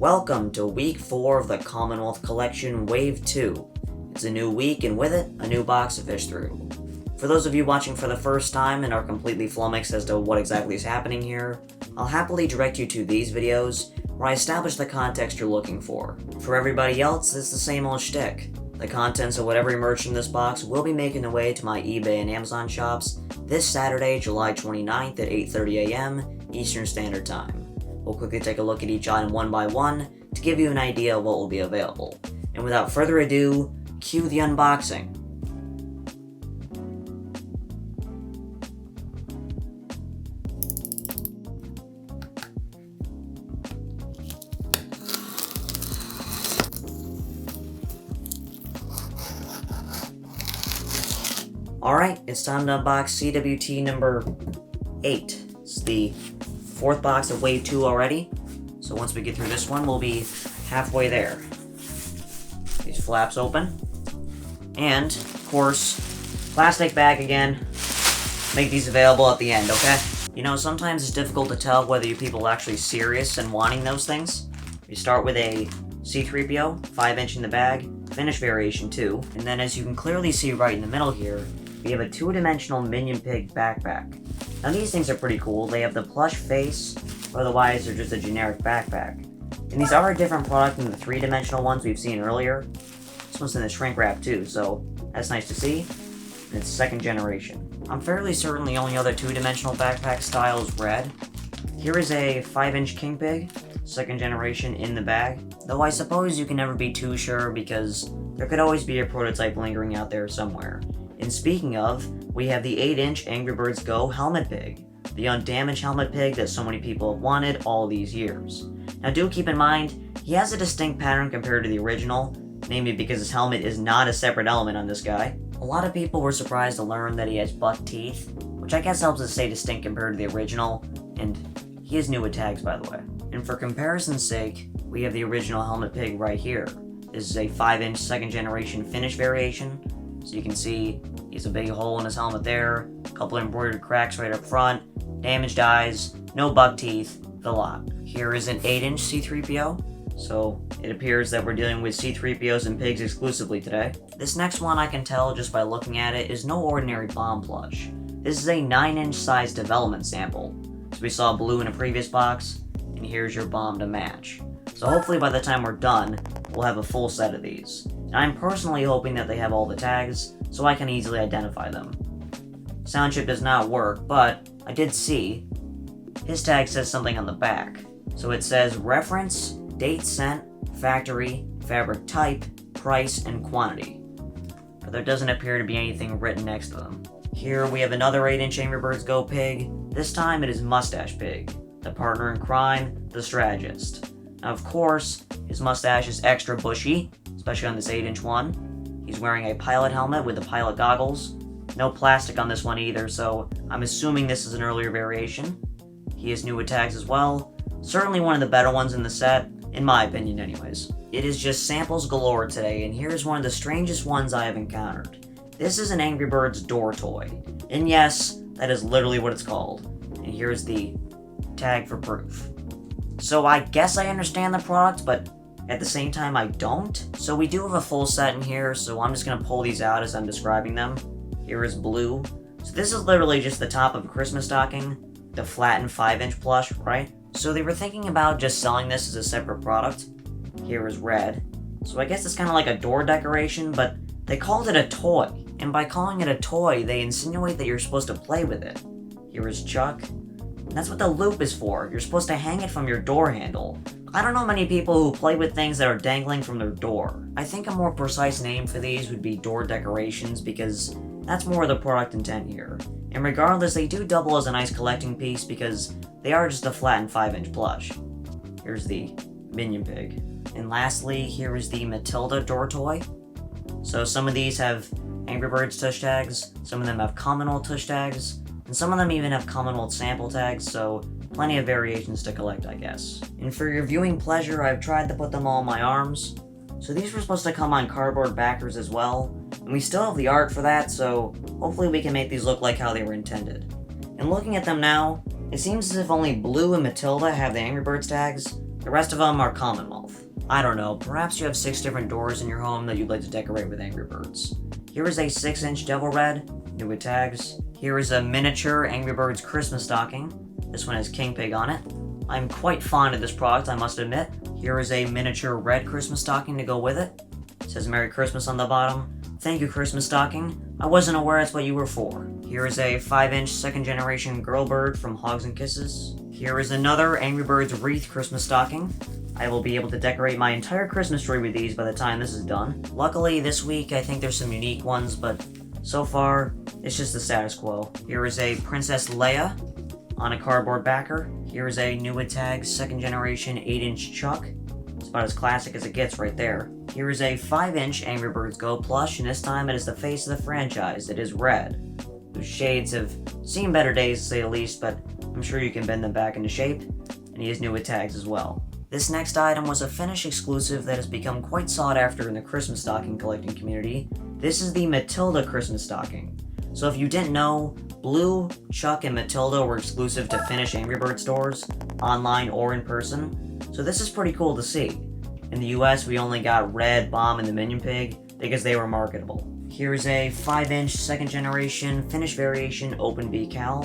Welcome to week 4 of the Commonwealth Collection Wave 2. It's a new week and with it, a new box to fish through. For those of you watching for the first time and are completely flummoxed as to what exactly is happening here, I'll happily direct you to these videos where I establish the context you're looking for. For everybody else, it's the same old shtick. The contents of whatever emerged from this box will be making their way to my eBay and Amazon shops this Saturday, July 29th at 8:30 a.m. Eastern Standard Time. We'll quickly take a look at each item one by one to give you an idea of what will be available. And without further ado, cue the unboxing. Alright, it's time to unbox CWT number 8. It's the 4th box of Wave 2 already. So once we get through this one, we'll be halfway there. These flaps open. And, of course, plastic bag again. Make these available at the end, okay? You know, sometimes it's difficult to tell whether you people are actually serious in wanting those things. We start with a C-3PO, 5-inch in the bag, finish variation 2. And then as you can clearly see right in the middle here, we have a 2-dimensional Minion Pig backpack. Now these things are pretty cool. They have the plush face, otherwise they're just a generic backpack. And these are a different product than the 3-dimensional ones we've seen earlier. This one's in the shrink wrap too, so that's nice to see. And it's 2nd generation. I'm fairly certain the only other 2-dimensional backpack style is red. Here is a 5-inch King Pig, 2nd generation in the bag. Though I suppose you can never be too sure because there could always be a prototype lingering out there somewhere. And speaking of, we have the 8-inch Angry Birds Go Helmet Pig, the undamaged helmet pig that so many people have wanted all these years. Now do keep in mind, he has a distinct pattern compared to the original, namely because his helmet is not a separate element on this guy. A lot of people were surprised to learn that he has buck teeth, which I guess helps us stay distinct compared to the original, and he is new with tags by the way. And for comparison's sake, we have the original helmet pig right here. This is a 5-inch 2nd generation finish variation. So you can see he has a big hole in his helmet there, a couple embroidered cracks right up front, damaged eyes, no buck teeth, the lot. Here is an 8-inch C-3PO, so it appears that we're dealing with C-3POs and pigs exclusively today. This next one I can tell just by looking at it is no ordinary bomb plush. This is a 9-inch size development sample. So we saw blue in a previous box, and here's your bomb to match. So hopefully by the time we're done, we'll have a full set of these. And I'm personally hoping that they have all the tags, so I can easily identify them. Sound chip does not work, but I did see his tag says something on the back. So it says reference, date sent, factory, fabric type, price, and quantity. But there doesn't appear to be anything written next to them. Here we have another 8-inch Angry Birds Go Pig. This time it is Mustache Pig, the partner in crime, the strategist. Now of course, his mustache is extra bushy, especially on this 8-inch one. He's wearing a pilot helmet with the pilot goggles. No plastic on this one either, so I'm assuming this is an earlier variation. He is new with tags as well. Certainly one of the better ones in the set, in my opinion anyways. It is just samples galore today, and here's one of the strangest ones I have encountered. This is an Angry Birds door toy. And yes, that is literally what it's called. And here's the tag for proof. So I guess I understand the product, but at the same time I don't. So we do have a full set in here, so I'm just going to pull these out as I'm describing them. Here is blue. So this is literally just the top of a Christmas stocking, the flattened 5-inch plush, right? So they were thinking about just selling this as a separate product. Here is red. So I guess it's kind of like a door decoration, but they called it a toy. And by calling it a toy, they insinuate that you're supposed to play with it. Here is Chuck. And that's what the loop is for. You're supposed to hang it from your door handle. I don't know many people who play with things that are dangling from their door. I think a more precise name for these would be door decorations because that's more of the product intent here. And regardless, they do double as a nice collecting piece because they are just a flattened 5-inch plush. Here's the Minion Pig. And lastly, here is the Matilda door toy. So some of these have Angry Birds tush tags, some of them have Commonwealth tush tags, and some of them even have Commonwealth sample tags, so plenty of variations to collect, I guess. And for your viewing pleasure, I've tried to put them all on my arms. So these were supposed to come on cardboard backers as well, and we still have the art for that, so hopefully we can make these look like how they were intended. And looking at them now, it seems as if only Blue and Matilda have the Angry Birds tags, The rest of them are Commonwealth. I don't know, perhaps you have 6 different doors in your home that you'd like to decorate with Angry Birds. Here is a 6-inch Devil Red, new with tags. Here is a miniature Angry Birds Christmas stocking. This one has King Pig on it. I'm quite fond of this product, I must admit. Here is a miniature red Christmas stocking to go with it. It says Merry Christmas on the bottom. Thank you, Christmas stocking. I wasn't aware that's what you were for. Here is a 5-inch 2nd generation Girl Bird from Hogs and Kisses. Here is another Angry Birds Wreath Christmas stocking. I will be able to decorate my entire Christmas tree with these by the time this is done. Luckily, this week I think there's some unique ones, but so far, it's just the status quo. Here is a Princess Leia on a cardboard backer. Here is a new with tags 2nd generation 8-inch Chuck. It's about as classic as it gets right there. Here is a 5-inch Angry Birds Go plush, and this time it is the face of the franchise. It is red, whose shades have seen better days to say the least, but I'm sure you can bend them back into shape, and he is new with tags as well. This next item was a Finnish exclusive that has become quite sought after in the Christmas stocking collecting community. This is the Matilda Christmas stocking. So if you didn't know, Blue, Chuck, and Matilda were exclusive to Finnish Angry Bird stores, online or in person, so this is pretty cool to see. In the US, we only got Red, Bomb, and the Minion Pig because they were marketable. Here is a 5-inch 2nd generation Finnish variation Open B Cowl,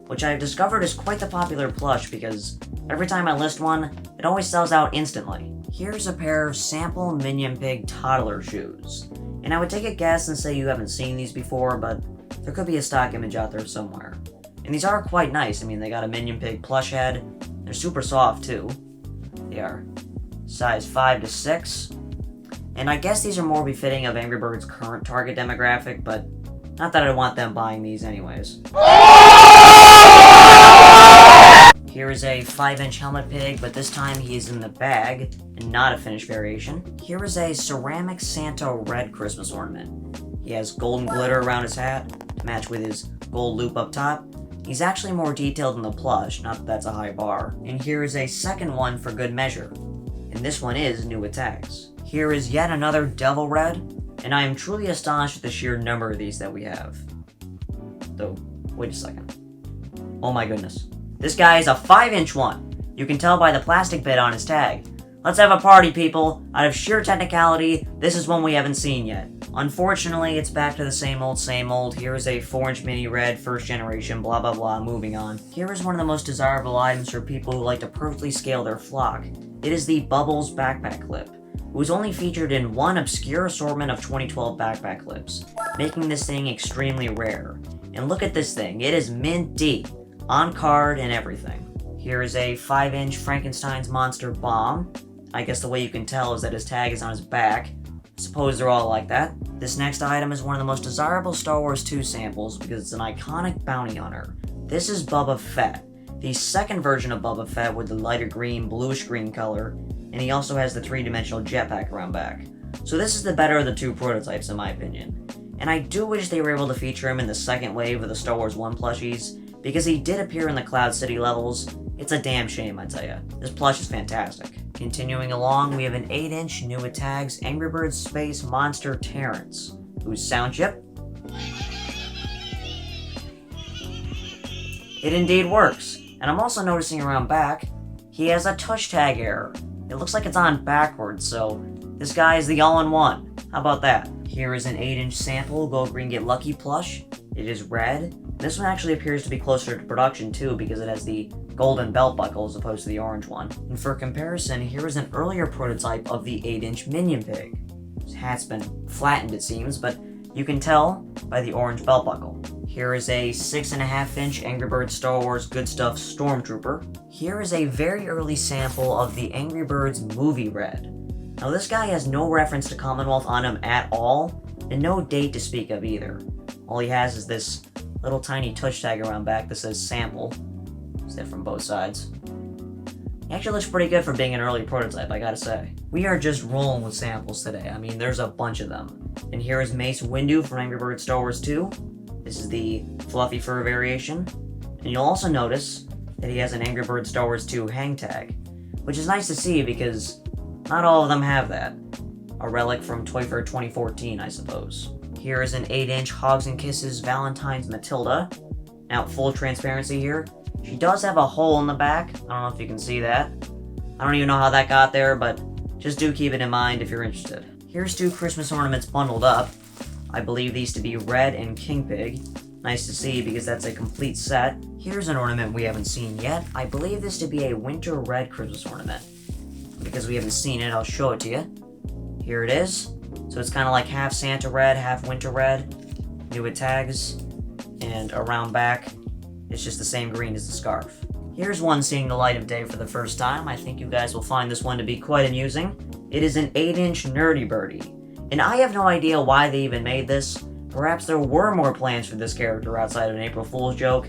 which I've discovered is quite the popular plush because every time I list one, it always sells out instantly. Here's a pair of sample Minion Pig toddler shoes. And I would take a guess and say you haven't seen these before, but there could be a stock image out there somewhere. And these are quite nice. I mean, they got a Minion Pig plush head. They're super soft too. They are size 5 to 6. And I guess these are more befitting of Angry Birds' current target demographic, but not that I want them buying these anyways. Here is a 5-inch Helmet Pig, but this time he is in the bag, and not a Finnish variation. Here is a ceramic Santa red Christmas ornament. He has golden glitter around his hat, to match with his gold loop up top. He's actually more detailed than the plush, not that that's a high bar. And here is a second one for good measure, and this one is new with tags. Here is yet another Devil Red, and I am truly astonished at the sheer number of these that we have. Though, wait a second. Oh my goodness. This guy is a 5-inch one. You can tell by the plastic bit on his tag. Let's have a party, people. Out of sheer technicality, this is one we haven't seen yet. Unfortunately, it's back to the same old, same old. Here is a 4-inch mini red, 1st generation, blah blah blah, moving on. Here is one of the most desirable items for people who like to perfectly scale their flock. It is the Bubbles backpack clip, who was only featured in one obscure assortment of 2012 backpack clips, making this thing extremely rare. And look at this thing, it is minty, on card and everything. Here is a 5-inch Frankenstein's Monster Bomb. I guess the way you can tell is that his tag is on his back. Suppose they're all like that. This next item is one of the most desirable Star Wars 2 samples because it's an iconic bounty hunter. This is Boba Fett, the second version of Boba Fett with the lighter green, bluish green color, and he also has the 3-dimensional jetpack around back. So this is the better of the 2 prototypes in my opinion. And I do wish they were able to feature him in the second wave of the Star Wars 1 plushies, because he did appear in the Cloud City levels. It's a damn shame, I tell ya. This plush is fantastic. Continuing along, we have an 8-inch new with tags Angry Birds Space Monster Terrence, whose sound chip. It indeed works, and I'm also noticing around back, he has a tush tag error. It looks like it's on backwards, so this guy is the all-in-one. How about that? Here is an 8-inch sample Go Green Get Lucky plush. It is red. This one actually appears to be closer to production too because it has the golden belt buckle as opposed to the orange one. And for comparison, here is an earlier prototype of the 8-inch Minion Pig. His hat's been flattened it seems, but you can tell by the orange belt buckle. Here is a 6.5-inch Angry Birds Star Wars Good Stuff Stormtrooper. Here is a very early sample of the Angry Birds Movie Red. Now this guy has no reference to Commonwealth on him at all, and no date to speak of either. All he has is this little tiny touch tag around back that says sample. It's it from both sides. He actually looks pretty good for being an early prototype, I gotta say. We are just rolling with samples today. I mean, there's a bunch of them. And here is Mace Windu from Angry Birds Star Wars 2. This is the fluffy fur variation. And you'll also notice that he has an Angry Birds Star Wars 2 hang tag, which is nice to see because not all of them have that. A relic from Toy Fair 2014, I suppose. Here is an 8-inch Hogs and Kisses Valentine's Matilda. Now, full transparency here, she does have a hole in the back. I don't know if you can see that. I don't even know how that got there, but just do keep it in mind if you're interested. Here's 2 Christmas ornaments bundled up. I believe these to be Red and King Pig. Nice to see because that's a complete set. Here's an ornament we haven't seen yet. I believe this to be a Winter Red Christmas ornament. Because we haven't seen it, I'll show it to you. Here it is. So it's kind of like half Santa Red, half Winter Red. New with tags. And around back, it's just the same green as the scarf. Here's one seeing the light of day for the first time. I think you guys will find this one to be quite amusing. It is an 8-inch Nerdy Birdie. And I have no idea why they even made this. Perhaps there were more plans for this character outside of an April Fool's joke.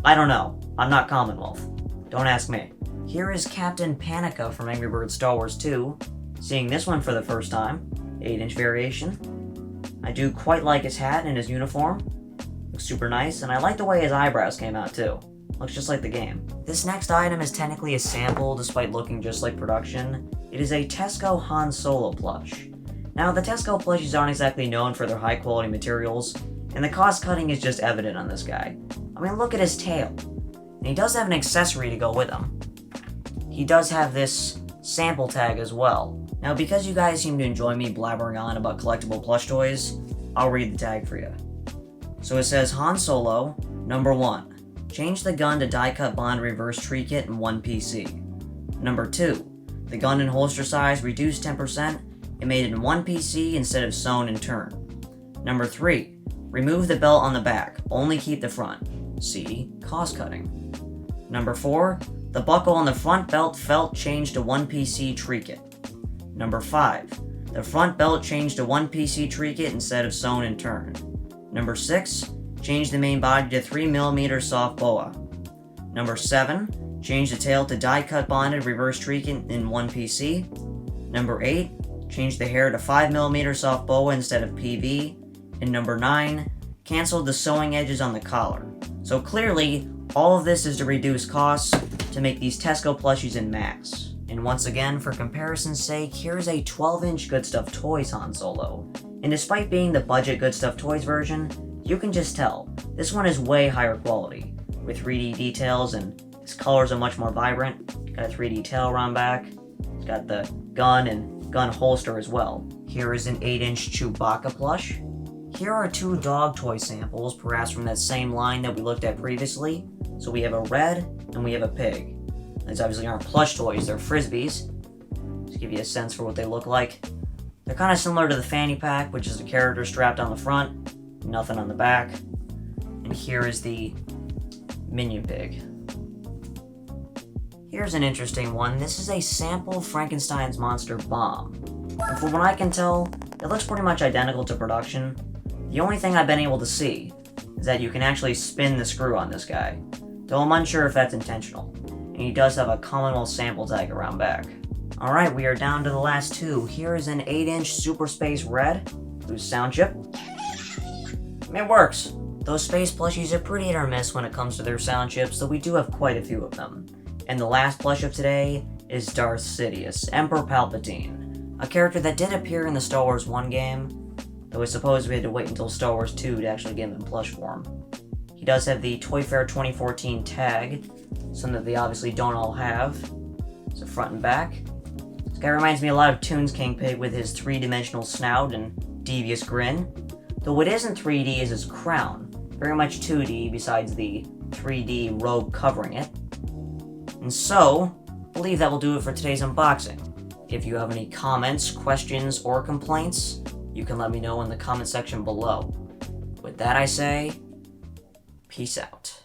I don't know. I'm not Commonwealth. Don't ask me. Here is Captain Panica from Angry Birds Star Wars 2. Seeing this one for the first time. 8-inch variation. I do quite like his hat and his uniform. Looks super nice, and I like the way his eyebrows came out too. Looks just like the game. This next item is technically a sample, despite looking just like production. It is a Tesco Han Solo plush. Now, the Tesco plushies aren't exactly known for their high-quality materials, and the cost-cutting is just evident on this guy. I mean, look at his tail. And he does have an accessory to go with him. He does have this sample tag as well. Now, because you guys seem to enjoy me blabbering on about collectible plush toys, I'll read the tag for you. So it says, Han Solo, number 1. Change the gun to die-cut bond reverse tree kit in 1 PC. Number 2. The gun and holster size reduced 10% and made it in 1 PC instead of sewn and turned. Number 3. Remove the belt on the back, only keep the front. See, cost cutting. Number 4. The buckle on the front belt felt changed to 1 PC tree kit. Number 5. The front belt changed to 1 PC tree kit instead of sewn and turned. Number 6. Change the main body to 3mm soft boa. Number 7. Change the tail to die-cut bonded reverse tree kit in 1 PC. Number 8. Change the hair to 5mm soft boa instead of PV. And number 9. Cancel the sewing edges on the collar. So clearly, all of this is to reduce costs to make these Tesco plushies in mass. And once again, for comparison's sake, here's a 12-inch Good Stuff Toys Han Solo. And despite being the budget Good Stuff Toys version, you can just tell, this one is way higher quality, with 3D details and his colors are much more vibrant. Got a 3D tail around back, it's got the gun and gun holster as well. Here is an 8-inch Chewbacca plush. Here are 2 dog toy samples, perhaps from that same line that we looked at previously. So we have a red and we have a pig. These obviously aren't plush toys, they're frisbees. To give you a sense for what they look like. They're kind of similar to the fanny pack, which is a character strapped on the front, nothing on the back. And here is the minion pig. Here's an interesting one. This is a sample Frankenstein's monster bomb. And from what I can tell, it looks pretty much identical to production. The only thing I've been able to see is that you can actually spin the screw on this guy, though I'm unsure if that's intentional. And he does have a Commonwealth sample tag around back. Alright, we are down to the last 2. Here is an 8-inch Super Space Red, whose sound chip. It works. Those space plushies are pretty hit or miss when it comes to their sound chips, though we do have quite a few of them. And the last plush of today is Darth Sidious, Emperor Palpatine, a character that did appear in the Star Wars 1 game, though I suppose we had to wait until Star Wars 2 to actually get him in plush form. He does have the Toy Fair 2014 tag, something that they obviously don't all have. So front and back. This guy reminds me a lot of Toon's King Pig with his 3-dimensional snout and devious grin. Though what isn't 3D is his crown, very much 2D besides the 3D robe covering it. And so, I believe that will do it for today's unboxing. If you have any comments, questions, or complaints, you can let me know in the comment section below. With that I say, peace out.